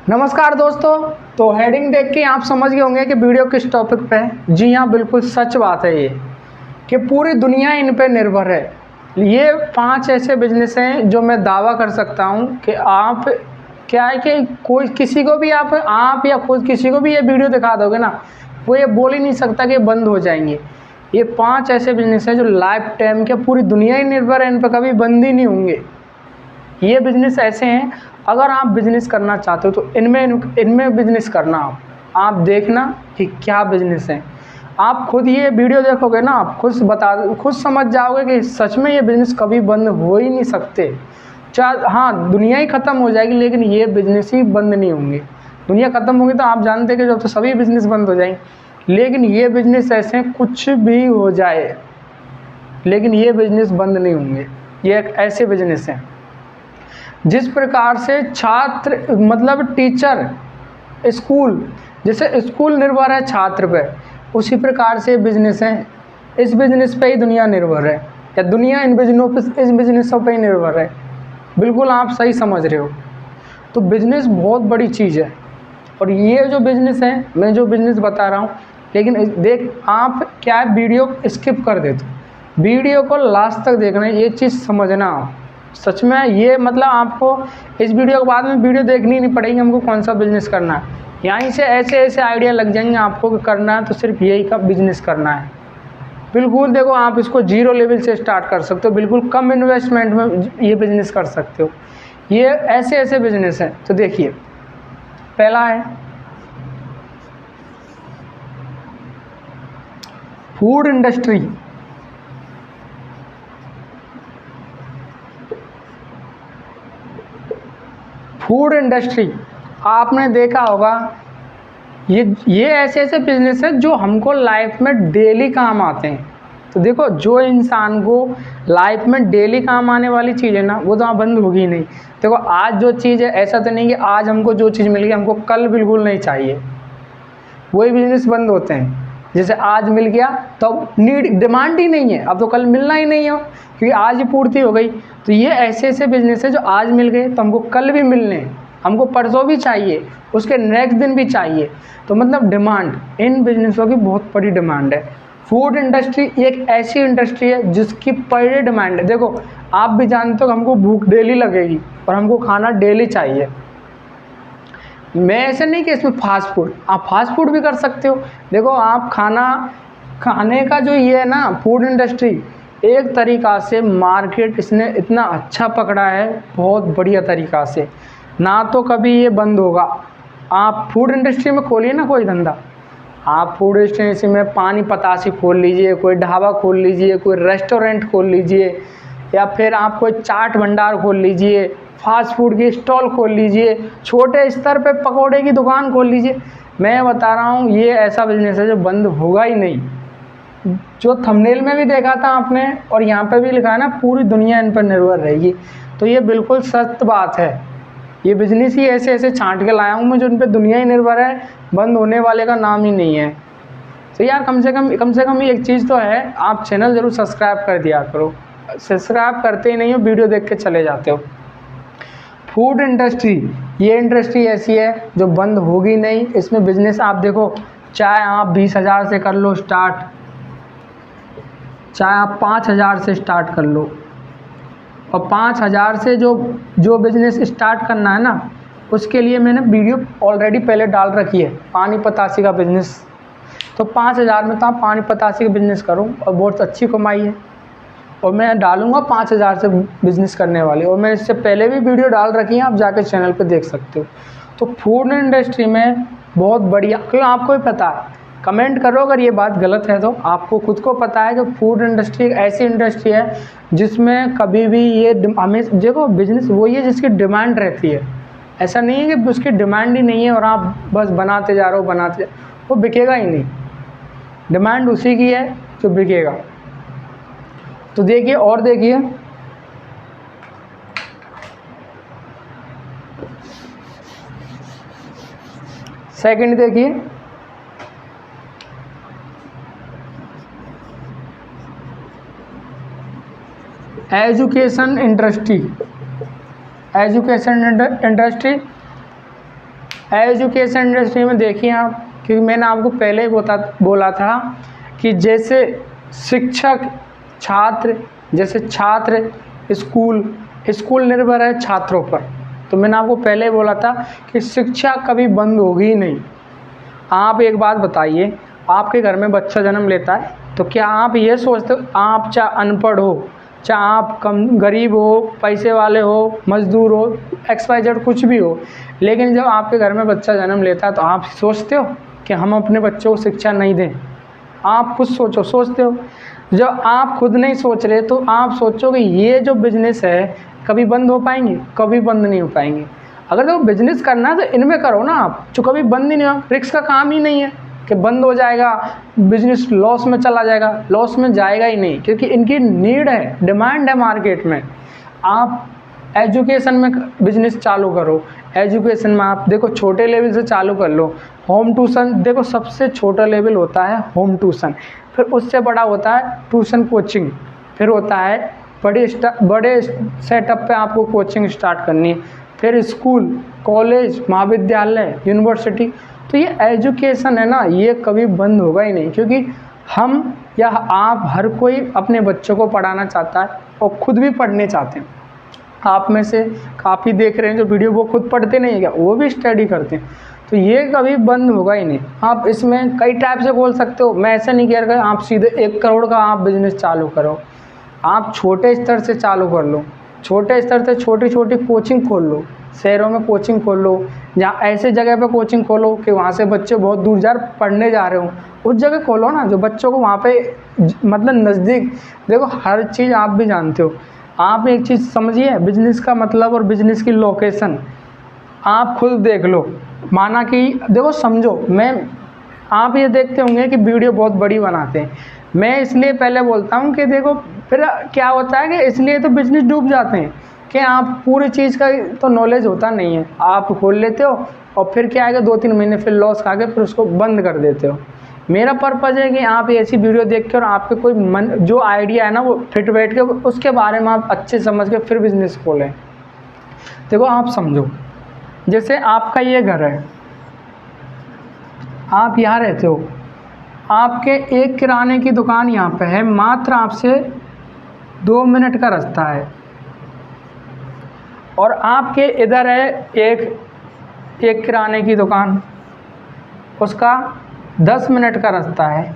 नमस्कार दोस्तों। तो हेडिंग देख के आप समझ गए होंगे कि वीडियो किस टॉपिक पे है। जी हाँ, बिल्कुल सच बात है ये कि पूरी दुनिया इन पे निर्भर है। ये 5 ऐसे बिजनेस हैं जो मैं दावा कर सकता हूँ कि आप क्या है कि कोई किसी को भी आप या खुद किसी को भी ये वीडियो दिखा दोगे ना, वो ये बोल ही नहीं सकता कि बंद हो जाएंगे। ये 5 ऐसे बिजनेस हैं जो लाइफ टाइम के पूरी दुनिया ही निर्भर है, इन पर कभी बंद ही नहीं होंगे। ये बिज़नेस ऐसे हैं, अगर आप बिज़नेस करना चाहते हो तो इनमें बिज़नेस करना। आप देखना कि क्या बिज़नेस है। आप खुद ये वीडियो देखोगे ना, आप खुद समझ जाओगे कि सच में ये बिज़नेस कभी बंद हो ही नहीं सकते। हाँ, दुनिया ही ख़त्म हो जाएगी लेकिन ये बिज़नेस ही बंद नहीं होंगे। दुनिया ख़त्म होगी तो आप जानते हैं कि जब तो सभी बिज़नेस बंद हो जाएंगे, लेकिन ये बिज़नेस ऐसे हैं, कुछ भी हो जाए लेकिन ये बिज़नेस बंद नहीं होंगे। ये एक ऐसे बिज़नेस हैं जिस प्रकार से छात्र मतलब टीचर स्कूल, जैसे स्कूल निर्भर है छात्र पे, उसी प्रकार से बिजनेस है। इस बिजनेस पे ही दुनिया निर्भर है, या दुनिया इन बिजनेसों पे ही निर्भर है। बिल्कुल आप सही समझ रहे हो। तो बिजनेस बहुत बड़ी चीज़ है। और ये जो बिजनेस है, मैं जो बिजनेस बता रहा हूँ, लेकिन देख आप क्या वीडियो स्किप कर देते हो। वीडियो को लास्ट तक देखना है, ये चीज़ समझना आप। सच में ये मतलब आपको इस वीडियो के बाद में वीडियो देखनी नहीं पड़ेगी हमको कौन सा बिज़नेस करना है। यहीं से ऐसे ऐसे आइडिया लग जाएंगे आपको कि करना है तो सिर्फ यही का बिज़नेस करना है। बिल्कुल देखो, आप इसको 0 लेवल से स्टार्ट कर सकते हो, बिल्कुल कम इन्वेस्टमेंट में ये बिज़नेस कर सकते हो। ये ऐसे ऐसे बिज़नेस हैं। तो देखिए, पहला है फूड इंडस्ट्री। फूड इंडस्ट्री आपने देखा होगा, ये ऐसे ऐसे बिजनेस है जो हमको लाइफ में डेली काम आते हैं। तो देखो, जो इंसान को लाइफ में डेली काम आने वाली चीज़ है ना, वो तो बंद होगी ही नहीं। देखो, आज जो चीज़ है, ऐसा तो नहीं कि आज हमको जो चीज़ मिल गई हमको कल बिल्कुल नहीं चाहिए, वही बिजनेस बंद होते हैं। जैसे आज मिल गया तो डिमांड ही नहीं है, अब तो कल मिलना ही नहीं हो क्योंकि आज ही पूर्ति हो गई। तो ये ऐसे ऐसे बिजनेस है जो आज मिल गए तो हमको कल भी मिलने हैं, हमको परसों भी चाहिए, उसके नेक्स्ट दिन भी चाहिए। तो मतलब डिमांड, इन बिजनेसों की बहुत बड़ी डिमांड है। फूड इंडस्ट्री एक ऐसी इंडस्ट्री है जिसकी पर डे डिमांड है। देखो, आप भी जानते हो हमको भूख डेली लगेगी और हमको खाना डेली चाहिए। मैं ऐसे नहीं कि इसमें फास्ट फूड, आप फास्ट फूड भी कर सकते हो। देखो, आप खाने का जो ये है ना, फूड इंडस्ट्री एक तरीक़ा से मार्केट इसने इतना अच्छा पकड़ा है, बहुत बढ़िया तरीक़ा से, ना तो कभी ये बंद होगा। आप फूड इंडस्ट्री में खोलिए ना कोई धंधा, आप फूड इंडस्ट्री में पानी पतासी खोल लीजिए, कोई ढाबा खोल लीजिए, कोई रेस्टोरेंट खोल लीजिए, या फिर आप कोई चाट भंडार खोल लीजिए, फास्ट फूड की स्टॉल खोल लीजिए, छोटे स्तर पे पकौड़े की दुकान खोल लीजिए। मैं बता रहा हूँ, ये ऐसा बिजनेस है जो बंद होगा ही नहीं। जो थंबनेल में भी देखा था आपने और यहाँ पे भी लिखा है ना, पूरी दुनिया इन पर निर्भर रहेगी। तो ये बिल्कुल सत्य बात है। ये बिजनेस ही ऐसे ऐसे छांट के लाया हूँ मैं जो इन पर दुनिया ही निर्भर है, बंद होने वाले का नाम ही नहीं है। तो यार कम से कम एक चीज़ तो है, आप चैनल ज़रूर सब्सक्राइब कर दिया करो। सब्सक्राइब करते ही नहीं हो, वीडियो देख के चले जाते हो। फूड इंडस्ट्री, ये इंडस्ट्री ऐसी है जो बंद होगी नहीं। इसमें बिजनेस आप देखो, चाहे आप 20,000 से कर लो स्टार्ट, चाहे आप 5,000 से स्टार्ट कर लो। और 5,000 से जो बिज़नेस स्टार्ट करना है ना, उसके लिए मैंने वीडियो ऑलरेडी पहले डाल रखी है, पानी पतासी का बिज़नेस। तो 5,000 में तो आप पानी पतासी का बिज़नेस करो और बहुत अच्छी कमाई है। और मैं डालूँगा 5,000 से बिज़नेस करने वाले, और मैं इससे पहले भी वीडियो डाल रखी है, आप जाकर चैनल पे देख सकते हो। तो फूड इंडस्ट्री में बहुत बढ़िया, क्यों आपको भी पता है, कमेंट करो अगर ये बात गलत है तो। आपको खुद को पता है कि फूड इंडस्ट्री एक ऐसी इंडस्ट्री है जिसमें कभी भी ये हमें देखो, बिज़नेस वही है जिसकी डिमांड रहती है। ऐसा नहीं है कि उसकी डिमांड ही नहीं है और आप बस बनाते जा रहे हो, वो बिकेगा ही नहीं। डिमांड उसी की है जो बिकेगा। तो देखिए, और देखिए, सेकंड देखिए, एजुकेशन इंडस्ट्री। एजुकेशन इंडस्ट्री में देखिए आप, क्योंकि मैंने आपको पहले ही बोला था कि जैसे शिक्षक छात्र, जैसे छात्र स्कूल निर्भर है छात्रों पर। तो मैंने आपको पहले ही बोला था कि शिक्षा कभी बंद होगी ही नहीं। आप एक बात बताइए, आपके घर में बच्चा जन्म लेता है तो क्या आप ये सोचते हो, आप चाहे अनपढ़ हो, चाहे आप कम गरीब हो, पैसे वाले हो, मजदूर हो, XYZ कुछ भी हो, लेकिन जब आपके घर में बच्चा जन्म लेता है तो आप सोचते हो कि हम अपने बच्चों को शिक्षा नहीं दें? आप खुद सोचते हो। जब आप खुद नहीं सोच रहे तो आप सोचोगे ये जो बिजनेस है कभी बंद हो पाएंगे? कभी बंद नहीं हो पाएंगे। अगर तो बिजनेस करना है तो इनमें करो ना आप, जो कभी बंद ही नहीं हो। रिस्क का काम ही नहीं है कि बंद हो जाएगा, बिजनेस लॉस में चला जाएगा, लॉस में जाएगा ही नहीं, क्योंकि इनकी नीड है, डिमांड है मार्केट में। आप एजुकेशन में बिजनेस चालू करो, एजुकेशन में आप देखो छोटे लेवल से चालू कर लो। होम ट्यूशन देखो, सबसे छोटा लेवल होता है होम ट्यूशन, फिर उससे बड़ा होता है ट्यूशन कोचिंग, फिर होता है बड़े सेटअप पे आपको कोचिंग स्टार्ट करनी है, फिर स्कूल, कॉलेज, महाविद्यालय, यूनिवर्सिटी। तो ये एजुकेशन है ना, ये कभी बंद होगा ही नहीं, क्योंकि हम या आप हर कोई अपने बच्चों को पढ़ाना चाहता है और खुद भी पढ़ने चाहते हैं। आप में से काफ़ी देख रहे हैं जो वीडियो, वो खुद पढ़ते नहीं है क्या? वो भी स्टडी करते हैं। तो ये कभी बंद होगा ही नहीं। आप इसमें कई टाइप से बोल सकते हो, मैं ऐसा नहीं कह रहा आप सीधे 1 करोड़ का आप बिजनेस चालू करो। आप छोटे स्तर से चालू कर लो, छोटे स्तर से छोटी छोटी कोचिंग खोल लो, शहरों में कोचिंग खोल लो, जहाँ ऐसे जगह पे कोचिंग खोलो कि वहाँ से बच्चे बहुत दूर जा पढ़ने जा रहे हो, उस जगह खोलो ना जो बच्चों को वहाँ पे मतलब नज़दीक। देखो हर चीज़ आप भी जानते हो, आप एक चीज़ समझिए, बिजनेस का मतलब और बिजनेस की लोकेशन आप खुद देख लो। माना कि देखो समझो, आप ये देखते होंगे कि वीडियो बहुत बड़ी बनाते हैं, मैं इसलिए पहले बोलता हूँ कि देखो फिर क्या होता है कि इसलिए तो बिजनेस डूब जाते हैं कि आप पूरी चीज़ का तो नॉलेज होता नहीं है। आप खोल लेते हो और फिर क्या आएगा, 2-3 महीने फिर लॉस खा के फिर उसको बंद कर देते हो। मेरा पर्पज़ है कि आप ऐसी वीडियो देख के और आपके कोई मन जो आइडिया है ना वो फिट बैठ के उसके बारे में आप अच्छे समझ के फिर बिजनेस खोलें। देखो आप समझो, जैसे आपका ये घर है, आप यहाँ रहते हो, आपके एक किराने की दुकान यहाँ पे है, मात्र आपसे 2 मिनट का रास्ता है, और आपके इधर है एक किराने की दुकान, उसका 10 मिनट का रास्ता है।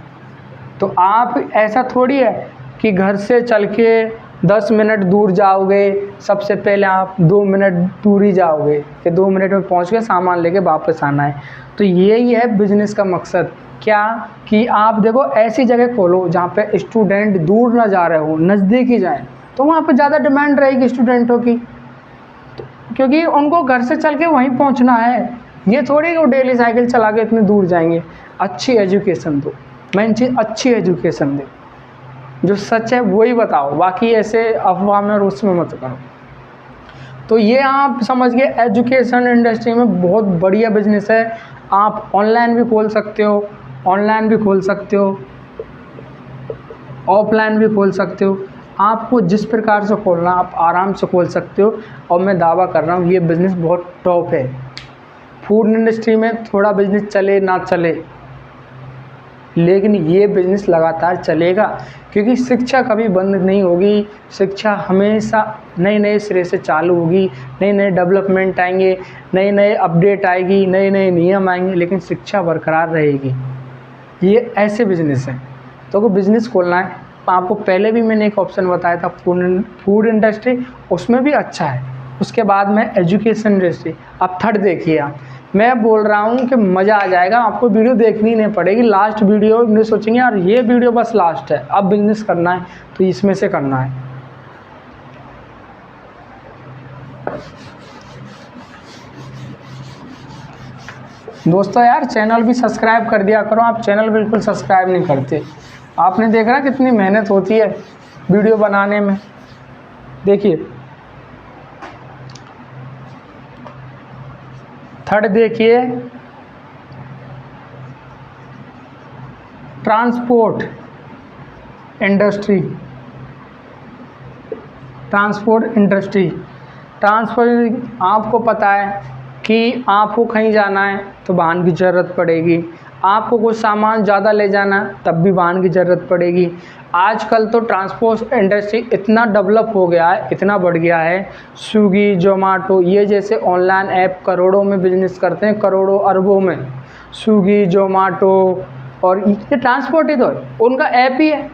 तो आप ऐसा थोड़ी है कि घर से चल के 10 मिनट दूर जाओगे, सबसे पहले आप 2 मिनट दूर ही जाओगे कि 2 मिनट में पहुंच के सामान लेके वापस आना है। तो यही है बिजनेस का मकसद, क्या कि आप देखो ऐसी जगह खोलो जहाँ पे स्टूडेंट दूर ना जा रहे हो, नज़दीक ही जाएं, तो वहाँ पे ज़्यादा डिमांड रहेगी स्टूडेंटों की, क्योंकि उनको घर से चल के वहीं पहुँचना है। ये थोड़ी वो डेली साइकिल चला के इतने दूर जाएंगे। अच्छी एजुकेशन दो, मेन चीज़ अच्छी एजुकेशन दे, जो सच है वही बताओ, बाकी ऐसे अफवाह में और उसमें मत करो। तो ये आप समझ गए, एजुकेशन इंडस्ट्री में बहुत बढ़िया बिजनेस है। आप ऑनलाइन भी खोल सकते हो, ऑनलाइन भी खोल सकते हो, ऑफलाइन भी खोल सकते हो, आपको जिस प्रकार से खोलना आप आराम से खोल सकते हो। और मैं दावा कर रहा हूँ ये बिज़नेस बहुत टॉप है। फूड इंडस्ट्री में थोड़ा बिजनेस चले ना चले, लेकिन ये बिज़नेस लगातार चलेगा, क्योंकि शिक्षा कभी बंद नहीं होगी। शिक्षा हमेशा नए नए सिरे से चालू होगी, नए नए डेवलपमेंट आएंगे, नए नए अपडेट आएगी, नए नए नियम आएंगे, लेकिन शिक्षा बरकरार रहेगी। ये ऐसे बिज़नेस है। तो को बिज़नेस खोलना है, आपको पहले भी मैंने एक ऑप्शन बताया था फूड इंडस्ट्री, उसमें भी अच्छा है। उसके बाद में एजुकेशन इंडस्ट्री, अब थर्ड देखिए आप। मैं बोल रहा हूँ कि मज़ा आ जाएगा, आपको वीडियो देखनी नहीं पड़ेगी। लास्ट वीडियो नहीं सोचेंगे यार ये वीडियो बस लास्ट है, अब बिजनेस करना है तो इसमें से करना है। दोस्तों यार चैनल भी सब्सक्राइब कर दिया करो, आप चैनल बिल्कुल सब्सक्राइब नहीं करते। आपने देख रहा कितनी मेहनत होती है वीडियो बनाने में। देखिए थर्ड देखिए, ट्रांसपोर्ट इंडस्ट्री। ट्रांसपोर्ट आपको पता है कि आपको कहीं जाना है तो वाहन की ज़रूरत पड़ेगी, आपको कुछ सामान ज़्यादा ले जाना है तब भी वाहन की ज़रूरत पड़ेगी। आजकल तो ट्रांसपोर्ट इंडस्ट्री इतना डेवलप हो गया है, इतना बढ़ गया है, स्विगी, जोमेटो ये जैसे ऑनलाइन ऐप करोड़ों में बिजनेस करते हैं, करोड़ों अरबों में। स्विगी, जोमेटो और ये ट्रांसपोर्ट ही तो है, उनका ऐप ही है।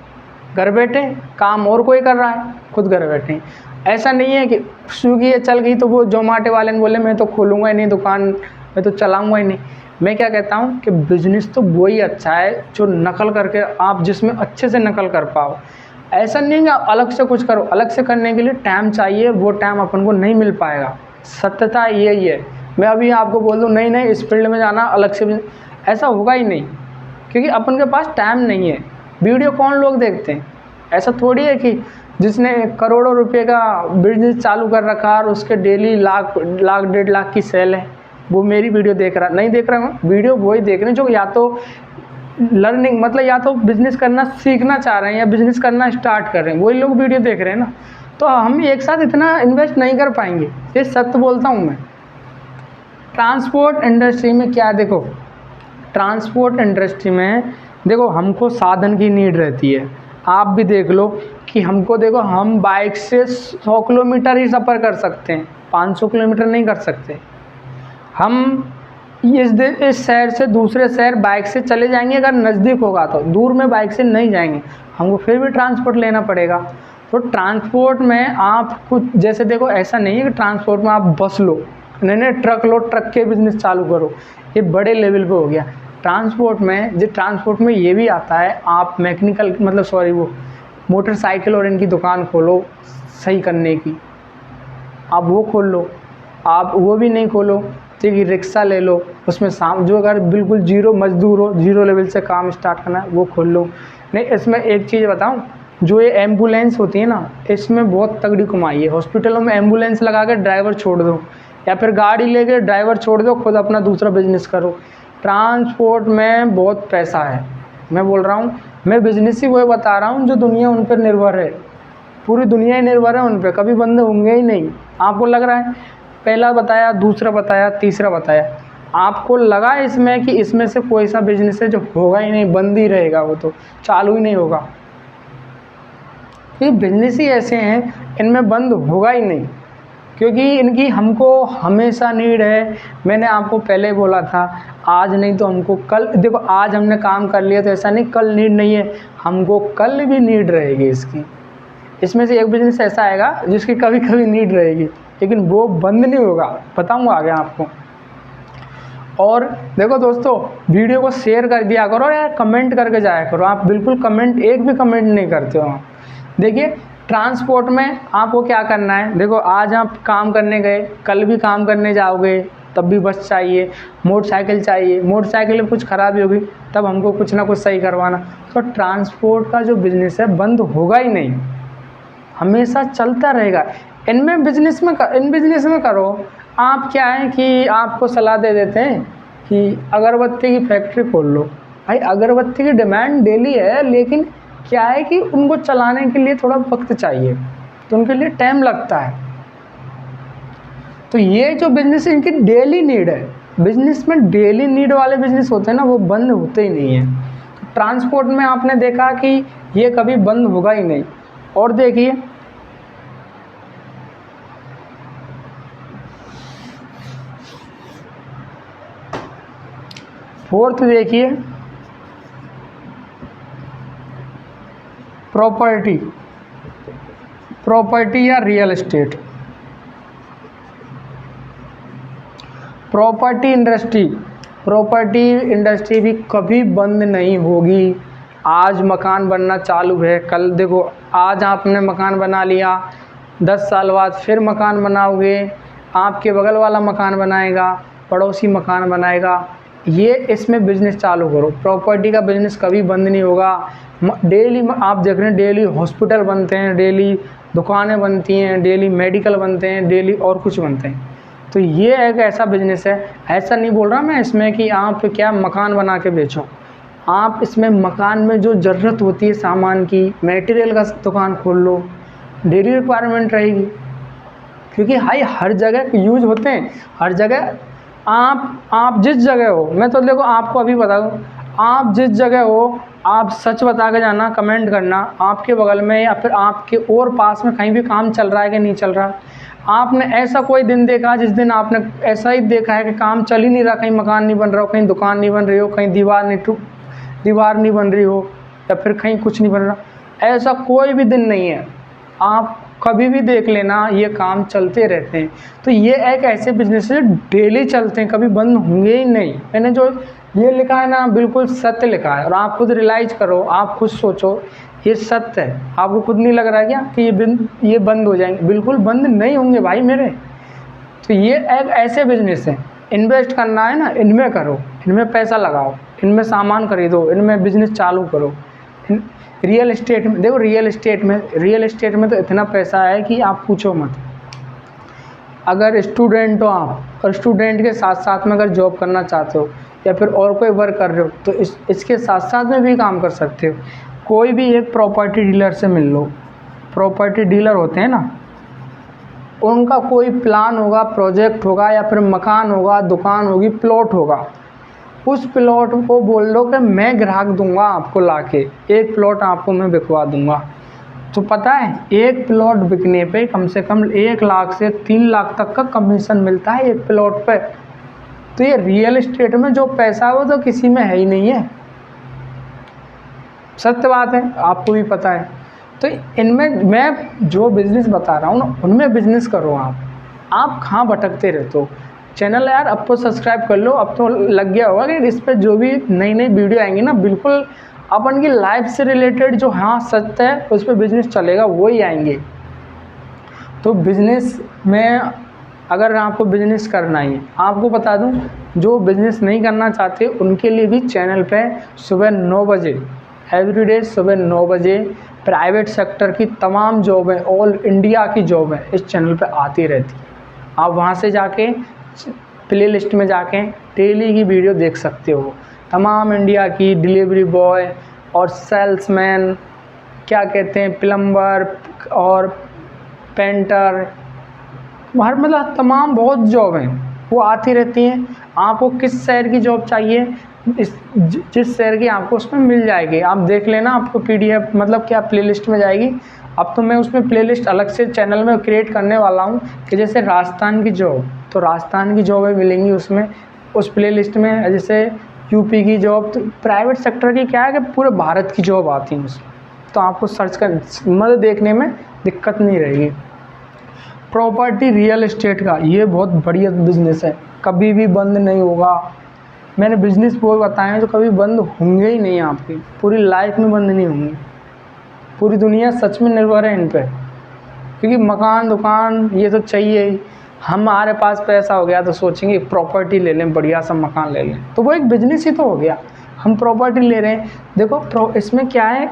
घर बैठे काम और कोई कर रहा है, खुद घर बैठे। ऐसा नहीं है कि स्विगी चल गई तो वो जोमेटो वाले ने बोले मैं तो खोलूँगा ही नहीं दुकान, मैं तो चलाऊँगा ही नहीं। मैं क्या कहता हूँ कि बिज़नेस तो वही अच्छा है जो नकल करके आप जिसमें अच्छे से नकल कर पाओ। ऐसा नहीं है कि आप अलग से कुछ करो, अलग से करने के लिए टाइम चाहिए, वो टाइम अपन को नहीं मिल पाएगा। सत्यता यही है। मैं अभी आपको बोल दूँ नहीं इस फील्ड में जाना अलग से, ऐसा होगा ही नहीं, क्योंकि अपन के पास टाइम नहीं है। वीडियो कौन लोग देखते हैं? ऐसा थोड़ी है कि जिसने करोड़ों रुपए का बिजनेस चालू कर रखा और उसके डेली लाख 1.5 लाख की सेल है, वो मेरी वीडियो देख रहा नहीं देख रहा हूँ। वीडियो वही देख रहे हैं जो या तो लर्निंग मतलब या तो बिज़नेस करना सीखना चाह रहे हैं या बिज़नेस करना स्टार्ट कर रहे हैं, वही लोग वीडियो देख रहे हैं ना। तो हम एक साथ इतना इन्वेस्ट नहीं कर पाएंगे, ये सत्य बोलता हूँ मैं। ट्रांसपोर्ट इंडस्ट्री में क्या देखो, ट्रांसपोर्ट इंडस्ट्री में देखो हमको साधन की नीड रहती है। आप भी देख लो कि हमको देखो हम बाइक से 100 किलोमीटर ही सफ़र कर सकते हैं, 500 किलोमीटर नहीं कर सकते। हम इस शहर से दूसरे शहर बाइक से चले जाएंगे, अगर नज़दीक होगा तो, दूर में बाइक से नहीं जाएंगे, हमको फिर भी ट्रांसपोर्ट लेना पड़ेगा। तो ट्रांसपोर्ट में आप कुछ जैसे देखो ऐसा नहीं है कि ट्रांसपोर्ट में आप बस लो, नहीं ट्रक लो, ट्रक के बिज़नेस चालू करो, ये बड़े लेवल पे हो गया। ट्रांसपोर्ट में ये भी आता है, आप मैकेनिकल वो मोटरसाइकिल और इनकी दुकान खोलो सही करने की, आप वो खोल लो। आप वो भी नहीं खोलो तो कि रिक्शा ले लो, उसमें जो अगर बिल्कुल जीरो मजदूर हो, जीरो लेवल से काम स्टार्ट करना है वो खोल लो। नहीं, इसमें एक चीज़ बताऊं, जो ये एम्बुलेंस होती है ना, इसमें बहुत तगड़ी कमाई है। हॉस्पिटलों में एम्बुलेंस लगा के ड्राइवर छोड़ दो, या फिर गाड़ी लेके ड्राइवर छोड़ दो, खुद अपना दूसरा बिजनेस करो। ट्रांसपोर्ट में बहुत पैसा है। मैं बोल रहा हूँ, मैं बिजनेस ही वो बता रहा हूँ जो दुनिया उन पर निर्भर है, पूरी दुनिया ही निर्भर है उन पर, कभी बंद होंगे ही नहीं। आपको लग रहा है, पहला बताया, दूसरा बताया, तीसरा बताया, आपको लगा इसमें कि इसमें से कोई सा बिजनेस है जो होगा ही नहीं, बंद ही रहेगा, वो तो चालू ही नहीं होगा। ये बिजनेस ही ऐसे हैं, इनमें बंद होगा ही नहीं, क्योंकि इनकी हमको हमेशा नीड है। मैंने आपको पहले बोला था, आज नहीं तो हमको कल, देखो आज हमने काम कर लिया तो ऐसा नहीं कल नीड नहीं है, हमको कल भी नीड रहेगी इसकी। इसमें से एक बिजनेस ऐसा आएगा जिसकी कभी कभी नीड रहेगी, लेकिन वो बंद नहीं होगा, बताऊंगा आगे आपको। और देखो दोस्तों, वीडियो को शेयर कर दिया करो और यार कमेंट करके जाया करो। आप बिल्कुल कमेंट, एक भी कमेंट नहीं करते हो। देखिए ट्रांसपोर्ट में आपको क्या करना है, देखो आज आप काम करने गए, कल भी काम करने जाओगे तब भी बस चाहिए, मोटरसाइकिल चाहिए, मोटरसाइकिल में कुछ खराबी होगी तब हमको कुछ ना कुछ सही करवाना। तो ट्रांसपोर्ट का जो बिज़नेस है बंद होगा ही नहीं, हमेशा चलता रहेगा। इन बिजनेस में करो। आप क्या है कि आपको सलाह दे देते हैं कि अगरबत्ती की फैक्ट्री खोल लो। भाई अगरबत्ती की डिमांड डेली है, लेकिन क्या है कि उनको चलाने के लिए थोड़ा वक्त चाहिए, तो उनके लिए टाइम लगता है। तो ये जो बिजनेस है इनकी डेली नीड है। बिजनेस में डेली नीड वाले बिजनेस होते हैं ना, वो बंद होते ही नहीं हैं। तो ट्रांसपोर्ट में आपने देखा कि ये कभी बंद होगा ही नहीं। और देखिए फोर्थ, देखिए प्रॉपर्टी या रियल एस्टेट। प्रॉपर्टी इंडस्ट्री भी कभी बंद नहीं होगी। आज मकान बनना चालू है, कल देखो आज आपने मकान बना लिया, 10 साल बाद फिर मकान बनाओगे, आपके बगल वाला मकान बनाएगा, पड़ोसी मकान बनाएगा। ये इसमें बिज़नेस चालू करो। प्रॉपर्टी का बिज़नेस कभी बंद नहीं होगा। डेली आप देख रहे हैं, डेली हॉस्पिटल बनते हैं, डेली दुकानें बनती हैं, डेली मेडिकल बनते हैं, डेली और कुछ बनते हैं। तो ये एक ऐसा बिज़नेस है। ऐसा नहीं बोल रहा मैं इसमें कि आप क्या मकान बना के बेचो, आप इसमें मकान में जो ज़रूरत होती है सामान की, मटेरियल का दुकान खोल लो, डेली रिक्वायरमेंट रहेगी, क्योंकि हर जगह यूज होते हैं, हर जगह आप जिस जगह हो, मैं तो देखो आपको अभी बता दूँ, आप जिस जगह हो आप सच बता के जाना, कमेंट करना आपके बगल में या फिर आपके और पास में कहीं भी काम चल रहा है कि नहीं चल रहा। आपने ऐसा कोई दिन देखा जिस दिन आपने ऐसा ही देखा है कि काम चल ही नहीं रहा, कहीं मकान नहीं बन रहा हो, कहीं दुकान नहीं बन रही हो, कहीं दीवार नहीं बन रही हो, या फिर कहीं कुछ नहीं बन रहा, ऐसा कोई भी दिन नहीं है। आप कभी भी देख लेना, ये काम चलते रहते हैं। तो ये एक ऐसे बिजनेस है डेली चलते हैं, कभी बंद होंगे ही नहीं। मैंने जो ये लिखा है ना, बिल्कुल सत्य लिखा है, और आप खुद रियलाइज करो, आप खुद सोचो, ये सत्य है। आपको खुद नहीं लग रहा है क्या कि ये बंद हो जाएंगे? बिल्कुल बंद नहीं होंगे भाई मेरे। तो ये एक ऐसे बिजनेस है, इन्वेस्ट करना है ना, इनमें करो, इनमें पैसा लगाओ, इनमें सामान खरीदो, इनमें बिजनेस चालू करो। रियल एस्टेट में देखो, रियल एस्टेट में तो इतना पैसा है कि आप पूछो मत। अगर स्टूडेंट हो आप, और स्टूडेंट के साथ साथ में अगर जॉब करना चाहते हो या फिर और कोई वर्क कर रहे हो, तो इसके साथ साथ में भी काम कर सकते हो। कोई भी एक प्रॉपर्टी डीलर से मिल लो। प्रॉपर्टी डीलर होते हैं ना, उनका कोई प्लान होगा, प्रोजेक्ट होगा, या फिर मकान होगा, दुकान होगी, प्लॉट होगा, उस प्लॉट को बोल दो कि मैं ग्राहक दूंगा आपको लाके, एक प्लॉट आपको मैं बिकवा दूंगा। तो पता है, एक प्लॉट बिकने पे कम से कम 1 लाख से 3 लाख तक का कमीशन मिलता है एक प्लॉट पे। तो ये रियल एस्टेट में जो पैसा है वो तो किसी में है ही नहीं है, सत्य बात है, आपको भी पता है। तो इनमें मैं जो बिज़नेस बता रहा हूँ ना, उनमें बिज़नेस करो आप कहाँ भटकते रहते हो। चैनल यार अब तो सब्सक्राइब कर लो, अब तो लग गया होगा कि इस पर जो भी नई वीडियो आएंगी ना, बिल्कुल अपन की लाइफ से रिलेटेड जो हाँ सत्य है उस पर बिज़नेस चलेगा वही आएंगे। तो बिज़नेस में अगर आपको बिज़नेस करना ही, आपको बता दूं, जो बिज़नेस नहीं करना चाहते उनके लिए भी चैनल पे सुबह 9 बजे एवरीडे सुबह 9 बजे प्राइवेट सेक्टर की तमाम जॉब है, ऑल इंडिया की जॉब है, इस चैनल पे आती रहती। आप वहाँ से जाके प्ले लिस्ट में जाके डेली की वीडियो देख सकते हो। तमाम इंडिया की डिलीवरी बॉय और सेल्समैन, क्या कहते हैं, प्लम्बर और पेंटर, हर मतलब तमाम बहुत जॉब हैं वो आती रहती हैं। आपको किस शहर की जॉब चाहिए, जिस शहर की आपको उसमें मिल जाएगी। आप देख लेना, आपको PDF मतलब क्या प्लेलिस्ट में जाएगी। अब तो मैं उसमें प्लेलिस्ट अलग से चैनल में क्रिएट करने वाला हूँ कि जैसे राजस्थान की जॉब, तो राजस्थान की जॉबें मिलेंगी उसमें, उस प्लेलिस्ट में। जैसे यूपी की जॉब, तो प्राइवेट सेक्टर की क्या है कि पूरे भारत की जॉब आती है उसमें, तो आपको सर्च कर मतलब देखने में दिक्कत नहीं रहेगी। प्रॉपर्टी रियल एस्टेट का ये बहुत बढ़िया बिज़नेस है, कभी भी बंद नहीं होगा। मैंने बिज़नेस वो बताए हैं जो कभी बंद होंगे ही नहीं, आपकी पूरी लाइफ में बंद नहीं होंगे। पूरी दुनिया सच में निर्भर है इन पे, क्योंकि मकान दुकान ये तो चाहिए ही। हमारे पास पैसा हो गया तो सोचेंगे प्रॉपर्टी ले लें, बढ़िया सा मकान ले लें, तो वो एक बिजनेस ही तो हो गया। हम प्रॉपर्टी ले रहे हैं, देखो इसमें क्या है।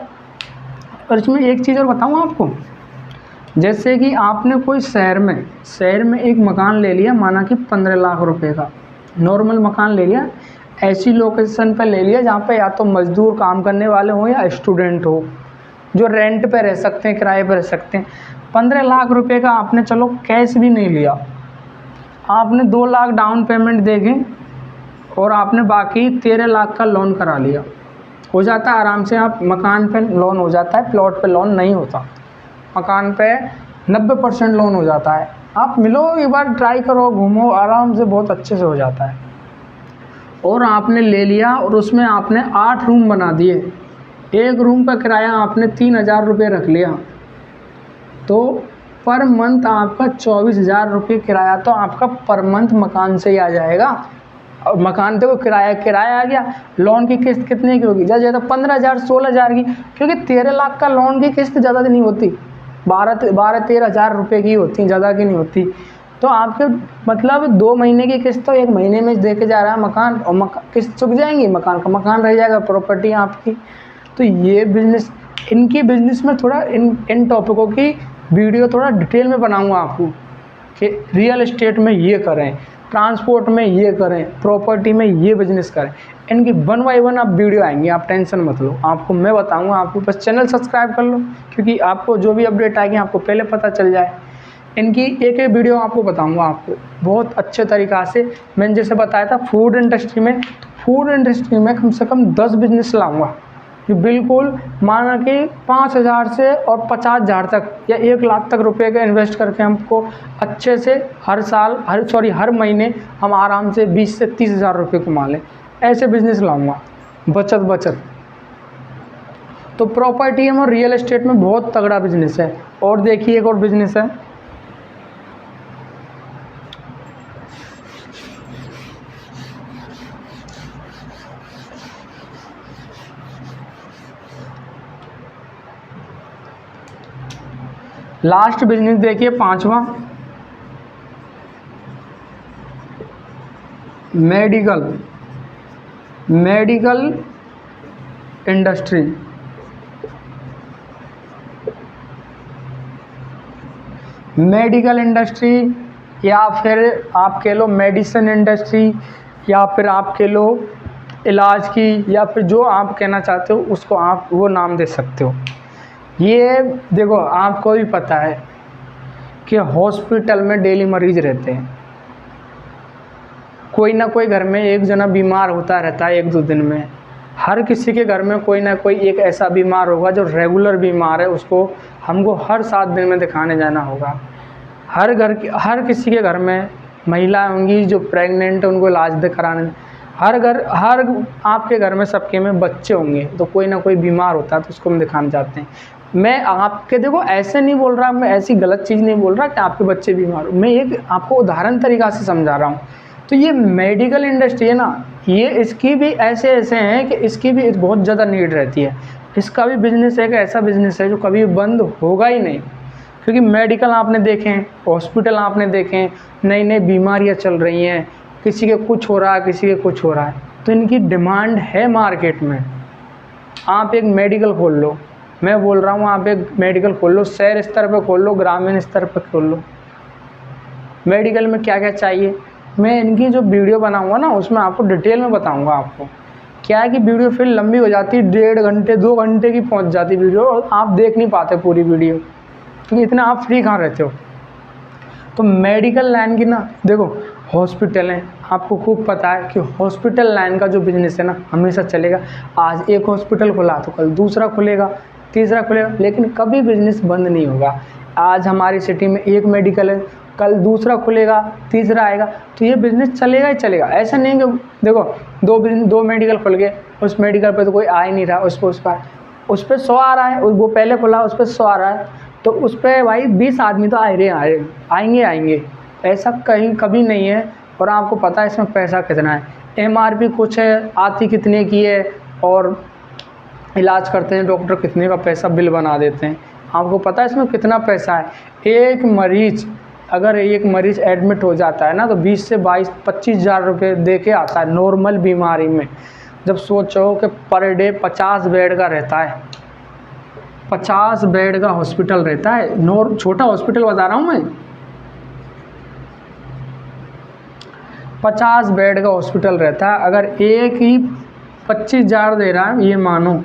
और इसमें एक चीज़ और बताऊँ आपको, जैसे कि आपने कोई शहर में एक मकान ले लिया, माना कि 15 लाख रुपए का नॉर्मल मकान ले लिया, ऐसी लोकेशन पे ले लिया जहाँ पे या तो मजदूर काम करने वाले हों या स्टूडेंट हो, जो रेंट पे रह सकते हैं, किराए पे रह सकते हैं। 15 लाख रुपए का आपने चलो कैश भी नहीं लिया, आपने 2 लाख डाउन पेमेंट देके और आपने बाकी 13 लाख का लोन करा लिया, हो जाता है आराम से। आप मकान पे लोन हो जाता है, प्लॉट पे लोन नहीं होता। मकान पे 90% लोन हो जाता है। आप मिलो एक बार, ट्राई करो, घूमो, आराम से बहुत अच्छे से हो जाता है। और आपने ले लिया और उसमें आपने 8 रूम बना दिए, एक रूम का किराया आपने 3000 रुपये रख लिया, तो पर मंथ आपका 24,000 रुपये किराया तो आपका पर मंथ मकान से ही आ जाएगा। और मकान देखो किराया आ गया। लोन की किस्त कितने की होगी, ज़्यादा 15,000 16,000 की, क्योंकि 13 लाख का लोन की किस्त ज़्यादा नहीं होती, 12-13,000 रुपये की होती, ज़्यादा की नहीं होती। तो आपके मतलब 2 महीने की किस्त तो 1 महीने में दे के जा रहा है मकान, और किस्त चुक जाएंगी, मकान का मकान रह जाएगा, प्रॉपर्टी आपकी। तो ये बिजनेस, इनकी बिजनेस में थोड़ा इन टॉपिकों की वीडियो थोड़ा डिटेल में बनाऊंगा आपको कि रियल एस्टेट में ये करें, ट्रांसपोर्ट में ये करें, प्रॉपर्टी में ये बिजनेस करें। इनकी 1 बाय 1 आप वीडियो आएंगी, आप टेंशन मत लो, आपको मैं बताऊंगा। आपको बस चैनल सब्सक्राइब कर लो, क्योंकि आपको जो भी अपडेट आएगी आपको पहले पता चल जाए। इनकी एक एक वीडियो आपको बताऊंगा आपको बहुत अच्छे तरीक़ा से। मैंने जैसे बताया था फूड इंडस्ट्री में, तो फूड इंडस्ट्री में कम से कम 10 बिजनेस लाऊंगा जो बिल्कुल माना कि 5,000 से और 50,000 तक या 1 लाख तक रुपए का इन्वेस्ट करके हमको अच्छे से हर महीने हम आराम से 20 से 30,000 रुपये कमा लें, ऐसे बिजनेस लाऊंगा। बचत तो प्रॉपर्टी और रियल एस्टेट में बहुत तगड़ा बिजनेस है। और देखिए एक और बिजनेस है, लास्ट बिजनेस देखिए 5वां, मेडिकल इंडस्ट्री। मेडिकल इंडस्ट्री या फिर आप कह लो मेडिसिन इंडस्ट्री या फिर आप कह लो इलाज की, या फिर जो आप कहना चाहते हो उसको आप वो नाम दे सकते हो। ये देखो आपको भी पता है कि हॉस्पिटल में डेली मरीज रहते हैं, कोई ना कोई घर में एक जना बीमार होता रहता है 1-2 दिन में। हर किसी के घर में कोई ना कोई एक ऐसा बीमार होगा जो रेगुलर बीमार है, उसको हमको हर 7 दिन में दिखाने जाना होगा। हर किसी के घर में महिलाएं होंगी जो प्रेग्नेंट है, उनको इलाज कराने। हर आपके घर में सबके में बच्चे होंगे, तो कोई ना कोई बीमार होता है तो उसको हम दिखाने जाते हैं। मैं आपके देखो ऐसे नहीं बोल रहा, मैं ऐसी गलत चीज़ नहीं बोल रहा कि आपके बच्चे बीमार हो, मैं एक आपको उदाहरण तरीक़ा से समझा रहा हूँ। तो ये मेडिकल इंडस्ट्री है ना, ये इसकी भी ऐसे हैं कि इसकी भी बहुत ज़्यादा नीड रहती है। इसका भी बिज़नेस एक ऐसा बिज़नेस है जो कभी बंद होगा ही नहीं, क्योंकि मेडिकल आपने देखे हैं, हॉस्पिटल आपने देखे हैं, नई बीमारियाँ चल रही हैं, किसी के कुछ हो रहा है, किसी के कुछ हो रहा है, तो इनकी डिमांड है मार्केट में। आप एक मेडिकल खोल लो, मैं बोल रहा हूँ आप एक मेडिकल खोल लो, शहर स्तर पर खोल लो, ग्रामीण स्तर पर खोल लो। मेडिकल में क्या क्या चाहिए, मैं इनकी जो वीडियो बनाऊंगा ना उसमें आपको डिटेल में बताऊंगा। आपको क्या है कि वीडियो फिर लंबी हो जाती है, 1.5 घंटे 2 घंटे की पहुंच जाती वीडियो, और आप देख नहीं पाते पूरी वीडियो, क्योंकि इतना आप फ्री कहाँ रहते हो। तो मेडिकल लाइन की ना देखो, हॉस्पिटल है, आपको खूब पता है कि हॉस्पिटल लाइन का जो बिज़नेस है ना हमेशा चलेगा। आज एक हॉस्पिटल खुला तो कल दूसरा खुलेगा, तीसरा खुलेगा, लेकिन कभी बिज़नेस बंद नहीं होगा। आज हमारी सिटी में एक मेडिकल है, कल दूसरा खुलेगा, तीसरा आएगा, तो ये बिज़नेस चलेगा ही चलेगा। ऐसा नहीं कि देखो 2 मेडिकल खुल गए, उस मेडिकल पे तो कोई आ ही नहीं रहा, उस पर 100 आ रहा है, वो पहले खुला उस पर 100 आ रहा है, तो उस पर भाई 20 आदमी तो आएंगे। ऐसा कहीं कभी नहीं है। और आपको पता है इसमें पैसा कितना है, MRP कुछ है, आती कितने की है, और इलाज करते हैं डॉक्टर कितने का पैसा बिल बना देते हैं। आपको पता है इसमें कितना पैसा है। अगर एक मरीज़ एडमिट हो जाता है ना तो 20 से 22-25 हज़ार रुपये दे के आता है नॉर्मल बीमारी में। जब सोचो कि पर डे 50 बेड का रहता है, 50 बेड का हॉस्पिटल रहता है, छोटा हॉस्पिटल बता रहा हूँ मैं, 50 बेड का हॉस्पिटल रहता है। अगर एक ही 25 हज़ार दे रहा है, ये मानो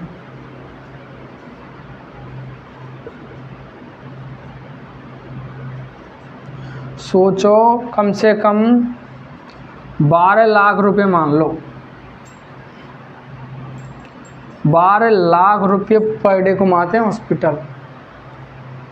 सोचो, कम से कम 12 लाख रुपए मान लो, 12 लाख रुपये पर डे कमाते हैं हॉस्पिटल।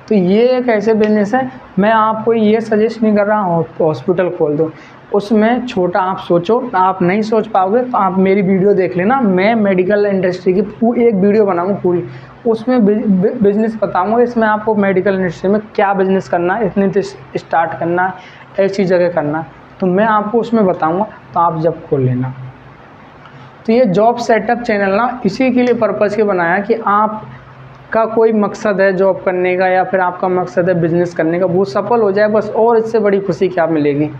तो ये एक ऐसे बिजनेस है, मैं आपको ये सजेस्ट नहीं कर रहा हूँ हॉस्पिटल खोल दो, उसमें छोटा आप सोचो। आप नहीं सोच पाओगे तो आप मेरी वीडियो देख लेना, मैं मेडिकल इंडस्ट्री की एक वीडियो बनाऊँगा पूरी, उसमें बिज़नेस बताऊँगा। इसमें आपको मेडिकल इंडस्ट्री में क्या बिज़नेस करना है, इतने से स्टार्ट करना है, ऐसी जगह करना है, तो मैं आपको उसमें बताऊँगा, तो आप जब खोल लेना। तो ये जॉब सेटअप चैनल ना इसी के लिए पर्पज़ के बनाया कि आप का कोई मकसद है जॉब करने का, या फिर आपका मकसद है बिज़नेस करने का, वो सफल हो जाए बस, और इससे बड़ी खुशी क्या मिलेगी।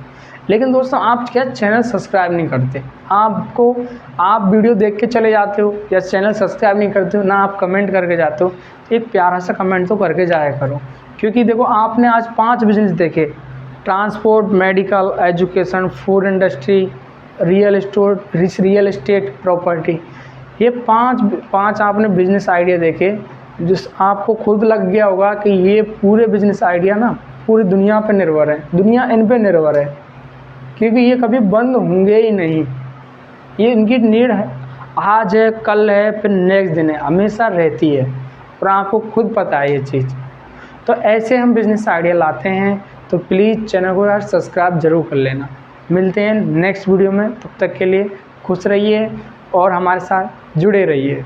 लेकिन दोस्तों आप क्या चैनल सब्सक्राइब नहीं करते, आप वीडियो देख के चले जाते हो या चैनल सब्सक्राइब नहीं करते हो ना, आप कमेंट करके जाते हो। एक प्यारा सा कमेंट तो करके जाया करो, क्योंकि देखो आपने आज 5 बिजनेस देखे, transport, medical, education, food industry, real estate, property, ये 5 आपने बिजनेस आइडिया देखे, जिस आपको खुद लग गया होगा कि ये पूरे बिजनेस आइडिया ना पूरी दुनिया पे निर्भर है, दुनिया इन पे निर्भर है, क्योंकि ये कभी बंद होंगे ही नहीं। ये इनकी नीड है, आज है, कल है, फिर नेक्स्ट दिन है, हमेशा रहती है, और आपको खुद पता है ये चीज़। तो ऐसे हम बिजनेस आइडिया लाते हैं, तो प्लीज़ चैनल को यार सब्सक्राइब जरूर कर लेना। मिलते हैं नेक्स्ट वीडियो में, तब तक के लिए खुश रहिए और हमारे साथ जुड़े रहिए।